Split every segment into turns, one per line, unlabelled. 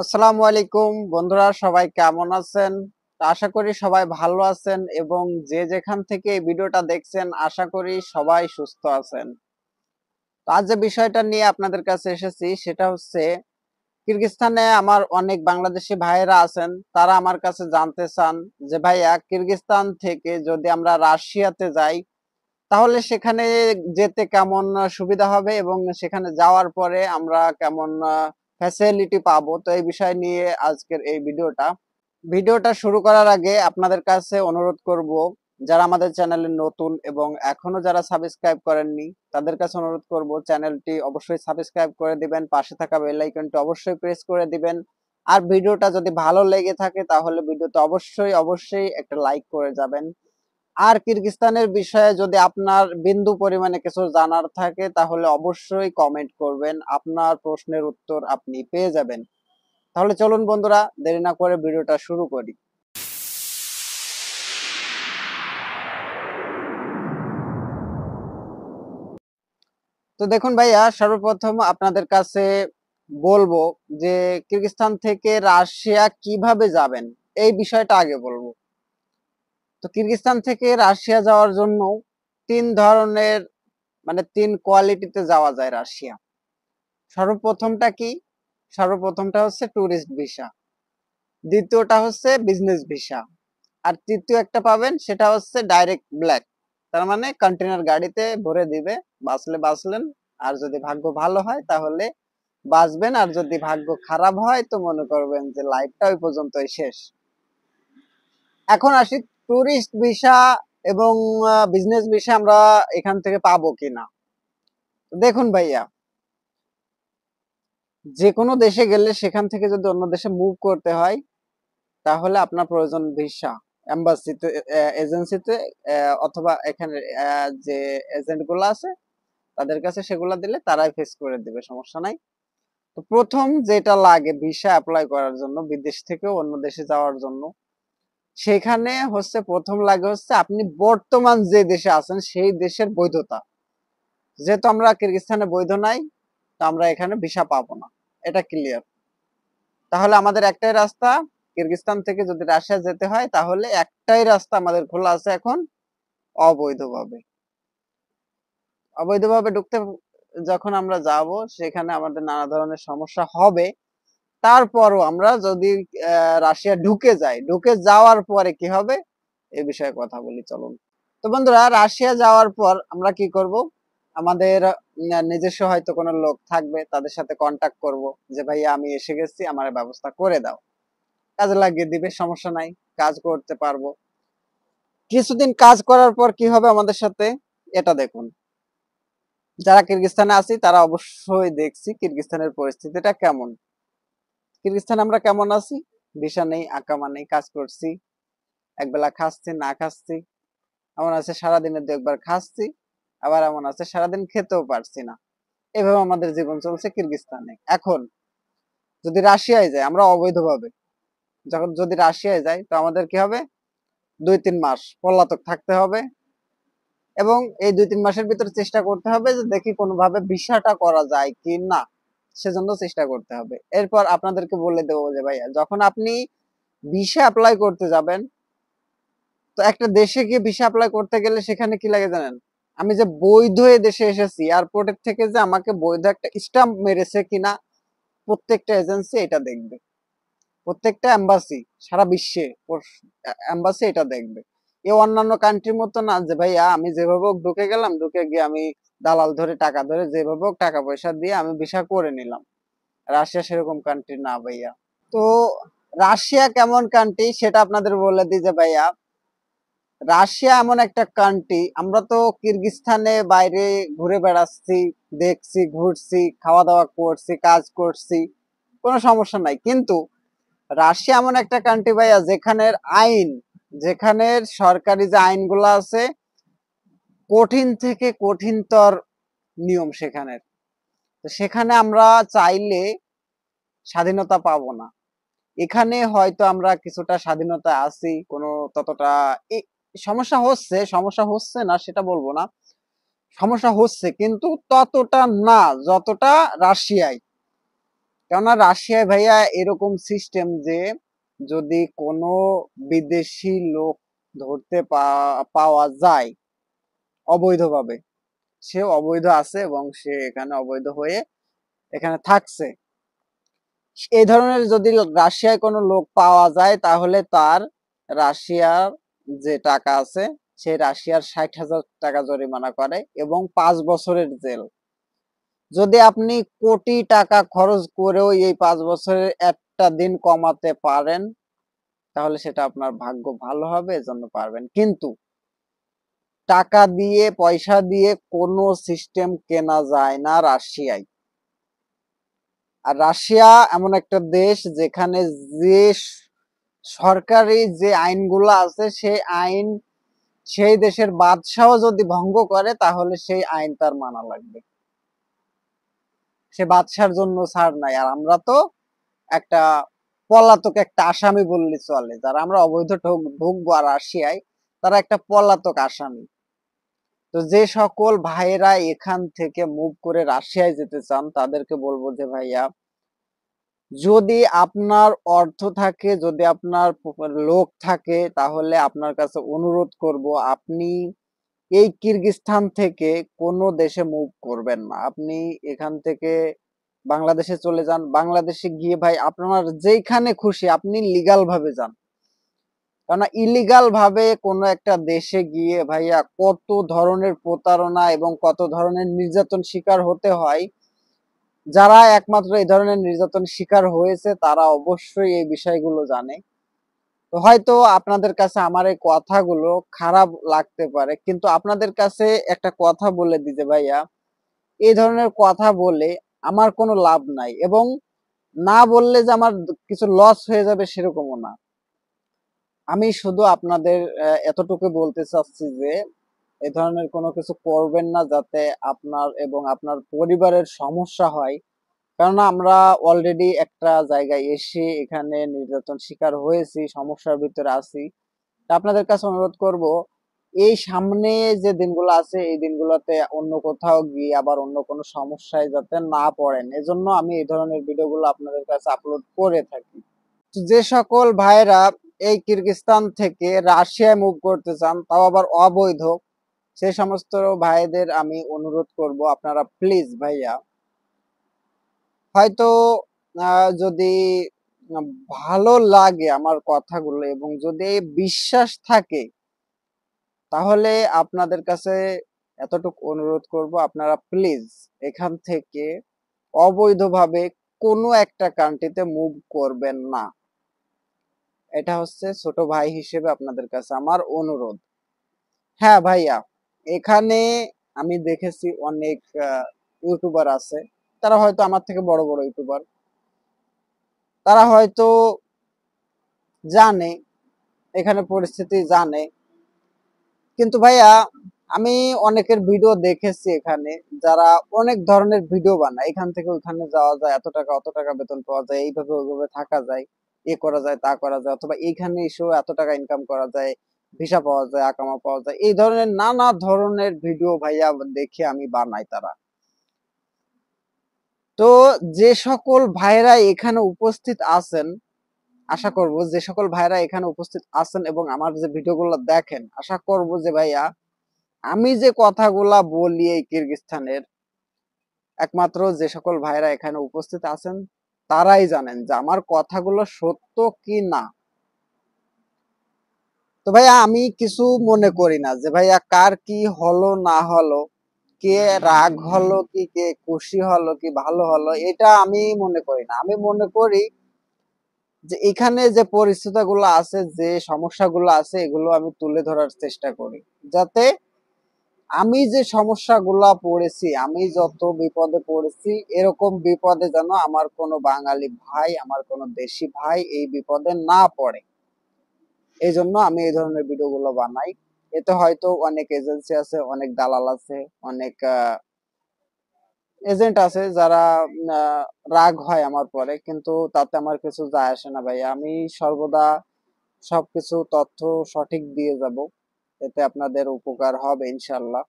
আসসালামু আলাইকুম বন্ধুরা, সবাই কেমন আছেন? আশা করি সবাই ভালো আছেন এবং যে যেখান থেকে এই ভিডিওটা দেখছেন আশা করি সবাই সুস্থ আছেন। তো আজ যে বিষয়টা নিয়ে আপনাদের কাছে এসেছি সেটা হচ্ছে কিরগিজস্তানে আমার অনেক বাংলাদেশি ভাইয়েরা আছেন, তারা আমার কাছে জানতে চান যে ভাইয়া কিরগিজস্তান থেকে যদি আমরা রাশিয়াতে যাই তাহলে সেখানে যেতে কেমন সুবিধা হবে এবং সেখানে যাওয়ার পরে আমরা কেমন ফ্যাসিলিটি পাবো। তো এই বিষয় নিয়ে আজকের এই ভিডিওটা শুরু করার আগে আপনাদের কাছে অনুরোধ করব, যারা আমাদের চ্যানেলে নতুন এবং এখনো যারা সাবস্ক্রাইব করেননি তাদের কাছে অনুরোধ করব চ্যানেলটি অবশ্যই সাবস্ক্রাইব করে দিবেন, পাশে থাকা বেল আইকনটি অবশ্যই প্রেস করে দিবেন। আর ভিডিওটা যদি ভালো লেগে থাকে তাহলে ভিডিওতে অবশ্যই একটা লাইক করে যাবেন। আর কিরগিজস্তানের বিষয়ে যদি আপনার বিন্দু পরিমাণে কিছু জানার থাকে তাহলে অবশ্যই কমেন্ট করবেন, আপনার প্রশ্নের উত্তর আপনি পেয়ে যাবেন। তাহলে চলুন বন্ধুরা, দেরি না করে ভিডিওটা শুরু করি। তো দেখুন ভাইয়া, সর্বপ্রথম আপনাদের কাছে বলবো যে কিরগিজস্তান থেকে রাশিয়া কিভাবে যাবেন এই বিষয়টা আগে বলবো। তো কিরগিজস্তান থেকে রাশিয়া যাওয়ার জন্য তিন ধরনের তিন কোয়ালিটিতে যাওয়া যায় রাশিয়া। সর্বপ্রথমটা কি? সর্বপ্রথমটা হচ্ছে ট্যুরিস্ট ভিসা, দ্বিতীয়টা হচ্ছে বিজনেস ভিসা, আর তৃতীয় একটা পাবেন সেটা হচ্ছে ডাইরেক্ট ব্ল্যাক। তার মানে কন্টেনার গাড়িতে ভরে দিবে, বাঁচলে বাঁচলেন, আর যদি ভাগ্য ভালো হয় তাহলে বাঁচবেন, আর যদি ভাগ্য খারাপ হয় তো মনে করবেন যে লাইফটা ওই পর্যন্তই শেষ। এখন আসি ট্যুরিস্ট ভিসা এবং বিজনেস ভিসা আমরা এখান থেকে পাবো কিনা। দেখুন ভাইয়া, যে কোনো দেশে গেলে সেখান থেকে যদি অন্য দেশে মুভ করতে হয় তাহলে আপনার প্রয়োজন ভিসা, এম্বাসিতে, এজেন্সিতে, অথবা এখানে যে এজেন্ট গুলো আছে তাদের কাছে সেগুলা দিলে তারাই ফেস করে দিবে, সমস্যা নাই। তো প্রথম যেটা লাগে ভিসা অ্যাপ্লাই করার জন্য বিদেশ থেকে অন্য দেশে যাওয়ার জন্য, সেখানে হচ্ছে প্রথম লাগে হচ্ছে আপনি বর্তমান যে দেশে আছেন সেই দেশের বৈধতা। যেহেতু আমরা কিরগিজস্তানে বৈধ নাই, তো আমরা এখানে ভিসা পাবো না, এটা ক্লিয়ার। তাহলে আমাদের একটাই রাস্তা, কিরগিজস্তান থেকে যদি রাশিয়া যেতে হয় তাহলে একটাই রাস্তা আমাদের খোলা আছে এখন, অবৈধভাবে। অবৈধভাবে ঢুকতে যখন আমরা যাব সেখানে আমাদের নানা ধরনের সমস্যা হবে। তারপরও আমরা যদি রাশিয়া ঢুকে যাই, ঢুকে যাওয়ার পরে কি হবে এই বিষয়ে কথা বলি, চলুন। তো বন্ধুরা, রাশিয়া যাওয়ার পর আমরা কি করব, আমাদের নিজস্ব হয়তো কোনো লোক থাকবে, তাদের সাথে কন্টাক্ট করব যে ভাইয়া আমি এসে গেছি, আমার ব্যবস্থা করে দাও। কাজে লাগিয়ে দিবে, সমস্যা নাই, কাজ করতে পারবো। কিছুদিন কাজ করার পর কি হবে আমাদের সাথে এটা দেখুন। যারা কিরগিজস্তানে আছি তারা অবশ্যই দেখছি কিরগিজস্তানের পরিস্থিতিটা কেমন। কিরগিজস্তানে আমরা কেমন আছি? ভিসা নেই, আকামা নেই, কাজ করছি, একবেলা খাচ্ছি না খাচ্ছি, এমন আছে সারাদিনে দু একবার খাচ্ছি, আবার এমন আছে সারাদিন খেতেও পারছি না। এভাবে আমাদের জীবন চলছে কিরগিজস্তানে। এখন যদি রাশিয়ায় যাই আমরা অবৈধভাবে, যখন যদি রাশিয়ায় যাই তো আমাদের কি হবে, 2-3 মাস পলাতক থাকতে হবে এবং এই 2-3 মাসের ভিতরে চেষ্টা করতে হবে যে দেখি কোনোভাবে ভিসাটা করা যায় কি না, সেজন্য চেষ্টা করতে হবে। এরপর আপনাদেরকে বলে দেবো যে ভাইয়া, যখন আপনি ভিসা অ্যাপ্লাই করতে যাবেন, তো একটা দেশে গিয়ে ভিসা অ্যাপ্লাই করতে গেলে সেখানে কি লাগে জানেন? আমি যে বৈধ এ দেশে এসেছি, এয়ারপোর্টের থেকে যে আমাকে বৈধ একটা স্টাম্প মেরেছে কিনা প্রত্যেকটা এজেন্সি এটা দেখবে, প্রত্যেকটা এম্বাসি সারা বিশ্বে এম্বাসি এটা দেখবে। এ অন্যান্য কান্ট্রির মতো না যে ভাইয়া আমি যেভাবে হোক ঢুকে গেলাম, ঢুকে গিয়ে আমি দালাল ধরে টাকা ধরে যেভাবে হোক টাকা পয়সা দিয়ে আমি ভিসা করে নিলাম। রাশিয়া সেরকম কান্ট্রি না ভাইয়া। তো রাশিয়া কেমন কান্ট্রি সেটা আপনাদের বলে দিই যে ভাইয়া, রাশিয়া এমন একটা কান্ট্রি, আমরা তো কিরগিজস্তানে বাইরে ঘুরে বেড়াচ্ছি, দেখছি, ঘুরছি, খাওয়া দাওয়া করছি, কাজ করছি, কোনো সমস্যা নাই। কিন্তু রাশিয়া এমন একটা কান্ট্রি ভাইয়া যেখানের আইন, যেখানের সরকারি যে আইনগুলো আছে কঠিন থেকে কঠিনতর নিয়ম সেখানের। তো সেখানে আমরা চাইলে স্বাধীনতা পাবো না। এখানে হয়তো আমরা কিছুটা স্বাধীনতা আছি, কোনো ততটা সমস্যা হচ্ছে না সেটা বলবো না, সমস্যা হচ্ছে কিন্তু ততটা না যতটা রাশিয়ায়। কেননা রাশিয়ায় ভাইয়া এরকম সিস্টেম যে যদি কোনো বিদেশি লোক ধরতে পাওয়া যায় অবৈধভাবে, সে অবৈধ আছে এবং সে এখানে অবৈধ হয়ে এখানে থাকছে, এই ধরনের যদি রাশিয়ায় কোনো লোক পাওয়া যায় তাহলে তার রাশিয়ার যে টাকা আছে সেই রাশিয়ার 60,000 টাকা জরিমানা করে এবং 5 বছরের জেল। যদি আপনি কোটি টাকা খরচ করেও এই 5 বছরের একটা দিন কমাতে পারেন তাহলে সেটা আপনার ভাগ্য ভালো হবে, এজন্য পারবেন। কিন্তু টাকা দিয়ে পয়সা দিয়ে কোনো সিস্টেম কেনা যায় না রাশিয়ায়। আর রাশিয়া এমন একটা দেশ যেখানে যে সরকারি যে আইনগুলো আছে সেই আইন সেই দেশের বাদশাহ যদি ভঙ্গ করে তাহলে সেই আইন তার মানা লাগবে, সে বাদশার জন্য ছাড় নাই। আর আমরা তো একটা পলাতক একটা আসামি বললে চলে, যারা আমরা অবৈধ ঢুকবো আর রাশিয়ায় তারা একটা পলাতক আসামি। তো যে সকল ভাইরা এখান থেকে মুভ করে রাশিয়ায় যেতে চান তাদেরকে বলবো যে ভাইয়া, যদি আপনার অর্থ থাকে, যদি আপনার লোক থাকে, তাহলে আপনার কাছে অনুরোধ করব আপনি এই কিরগিজস্তান থেকে কোনো দেশে মুভ করবেন না। আপনি এখান থেকে বাংলাদেশে চলে যান। বাংলাদেশে গিয়ে ভাই আপনার যেখানে খুশি আপনি লিগাল ভাবে যান, কেননা ইলিগাল ভাবে কোনো একটা দেশে গিয়ে ভাইয়া কত ধরনের প্রতারণা এবং কত ধরনের নির্যাতন শিকার হতে হয়। যারা একমাত্র এই ধরনের নির্যাতন শিকার হয়েছে তারা অবশ্যই এই বিষয়গুলো জানে। তো হয়তো আপনাদের কাছে আমার এই কথাগুলো খারাপ লাগতে পারে, কিন্তু আপনাদের কাছে একটা কথা বলে দিতে ভাইয়া, এই ধরনের কথা বলে আমার কোনো লাভ নাই, এবং না বললে যে আমার কিছু লস হয়ে যাবে সেরকমও না। আমি শুধু আপনাদের এতটুকু বলতে চাচ্ছি যে এই ধরনের কোনো কিছু করবেন না যাতে আপনার এবং আপনার পরিবারের সমস্যা হয়। কারণ আমরা অলরেডি একটা জায়গায় এসে এখানে নির্যাতন শিকার হয়েছি, সমস্যার ভিতরে আছি। আপনাদের কাছে অনুরোধ করব এই সামনে যে দিনগুলো আছে এই দিনগুলোতে অন্য কোথাও গিয়ে আবার অন্য কোনো সমস্যায় যাতে না পড়েন, এজন্য আমি এই ধরনের ভিডিওগুলো আপনাদের কাছে আপলোড করে থাকি। যে সকল ভাইরা এই কিরগিজস্তান থেকে রাশিয়ায় মুভ করতে চান তাও আবার অবৈধ, সেই সমস্ত ভাইদের আমি অনুরোধ করব আপনারা প্লিজ ভাইয়া, হয়তো যদি ভালো লাগে আমার কথাগুলো এবং যদি বিশ্বাস থাকে তাহলে আপনাদের কাছে এতটুকু অনুরোধ করব আপনারা প্লিজ এখান থেকে অবৈধভাবে কোনো একটা কান্ট্রিতে মুভ করবেন না। এটা হচ্ছে ছোট ভাই হিসেবে আপনাদের কাছে আমার অনুরোধ। হ্যাঁ ভাইয়া, এখানে আমি দেখেছি অনেক ইউটিউবার আছে, তারা হয়তো আমার থেকে বড় বড় ইউটিউবার, তারা হয়তো জানে এখানে পরিস্থিতি জানে। কিন্তু ভাইয়া আমি অনেকের ভিডিও দেখেছি এখানে, যারা অনেক ধরনের ভিডিও বানায়, এখান থেকে ওইখানে যাওয়া যায়, এত টাকা অত টাকা বেতন পাওয়া যায়, এইভাবে ওইভাবে থাকা যায়, এ করা যায় তা করা যায়, অথবা এইখানে এসেও এত টাকা ইনকাম করা যায়, ভিসা পাওয়া যায়, আকামা পাওয়া যায়, এই ধরনের নানা ধরনের ভিডিও ভাইয়া দেখে আমি বানাই তারা। তো যে সকল ভাইরা এখানে উপস্থিত আছেন, আশা করব যে সকল ভাইরা এখানে উপস্থিত আছেন এবং আমার যে ভিডিওগুলো দেখেন, আশা করব যে ভাইয়া আমি যে কথাগুলা বলি এই কিরগিজস্তানের, একমাত্র যে সকল ভাইরা এখানে উপস্থিত আছেন তারাই জানেন যে আমার কথাগুলো সত্য কি না। তো ভাইয়া আমি কিছু মনে করি না যে ভাইয়া কার কি হলো না হলো, কে রাগ হলো কি কে খুশি হলো কি ভালো হলো, এটা আমি মনে করি না। আমি মনে করি যে এখানে যে পরিস্থিতিগুলো আছে, যে সমস্যাগুলো আছে, এগুলো আমি তুলে ধরার চেষ্টা করি, যাতে আমি যে সমস্যাগুলা পড়েছি, আমি যত বিপদে পড়েছি, এরকম বিপদে যেন আমার কোনো বাঙালি ভাই, আমার কোনো দেশি ভাই এই বিপদে না পড়ে। এই জন্য আমি এই ধরনের ভিডিওগুলো বানাই। এতে হয়তো অনেক এজেন্সি আছে, অনেক দালাল আছে, অনেক এজেন্ট আছে যারা রাগ হয় আমার পরে, কিন্তু তাতে আমার কিছু যায় আসে না ভাই। আমি সর্বদা সবকিছু তথ্য সঠিক দিয়ে যাব, এতে আপনাদের উপকার হবে ইনশাল্লাহ।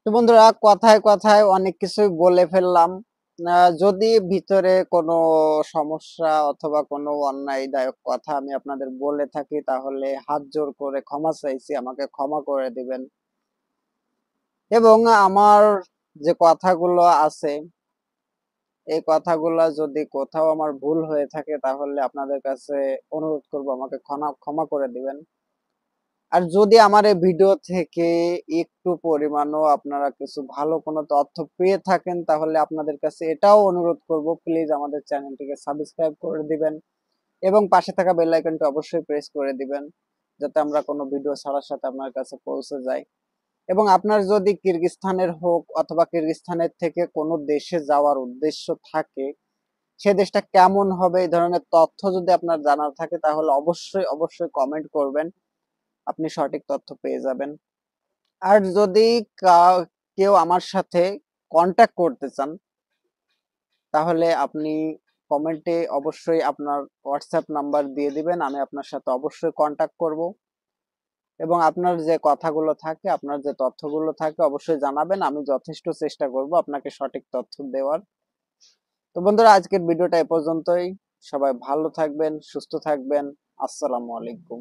তো বন্ধুরা, কথায় কথায় অনেক কিছুই বলে ফেললাম, যদি ভিতরে কোনো সমস্যা অথবা কোনো অন্যায়দায়ক কথা আমি আপনাদের বলে থাকি তাহলে হাত জোর করে ক্ষমা চাইছি, আমাকে ক্ষমা করে দিবেন। এবং আমার যে কথাগুলো আছে এই কথাগুলো যদি কোথাও আমার ভুল হয়ে থাকে তাহলে আপনাদের কাছে অনুরোধ করব আমাকে ক্ষমা করে দিবেন। আর যদি আমার এই ভিডিও থেকে একটু পরিমাণও আপনারা কিছু ভালো কোনো তথ্য পেয়ে থাকেন তাহলে আপনাদের কাছে এটাও অনুরোধ করব, প্লিজ আমাদের চ্যানেলটিকে সাবস্ক্রাইব করে দিবেন এবং পাশে থাকা বেল আইকনটি অবশ্যই প্রেস করে দিবেন যাতে আমরা কোনো ভিডিও ছাড়ার সাথে আপনার কাছে পৌঁছে যায়। এবং আপনার যদি কিরগিজস্তানের হোক অথবা কিরগিজস্তানের থেকে কোনো দেশে যাওয়ার উদ্দেশ্য থাকে, সে দেশটা কেমন হবে এই ধরনের তথ্য যদি আপনার জানার থাকে তাহলে অবশ্যই অবশ্যই কমেন্ট করবেন, আপনি সঠিক তথ্য পেয়ে যাবেন। আর যদি কেউ আমার সাথে কন্ট্যাক্ট করতে চান তাহলে আপনি কমেন্টে অবশ্যই আপনার হোয়াটসঅ্যাপ নাম্বার দিয়ে দিবেন, আমি আপনার সাথে অবশ্যই কন্ট্যাক্ট করব এবং আপনার যে কথাগুলো থাকে আপনার যে তথ্যগুলো থাকে অবশ্যই জানাবেন, আমি যথেষ্ট চেষ্টা করব আপনাকে সঠিক তথ্য দেওয়ার। তো বন্ধুরা আজকের ভিডিওটা এ পর্যন্তই, সবাই ভালো থাকবেন, সুস্থ থাকবেন, আসসালামু আলাইকুম।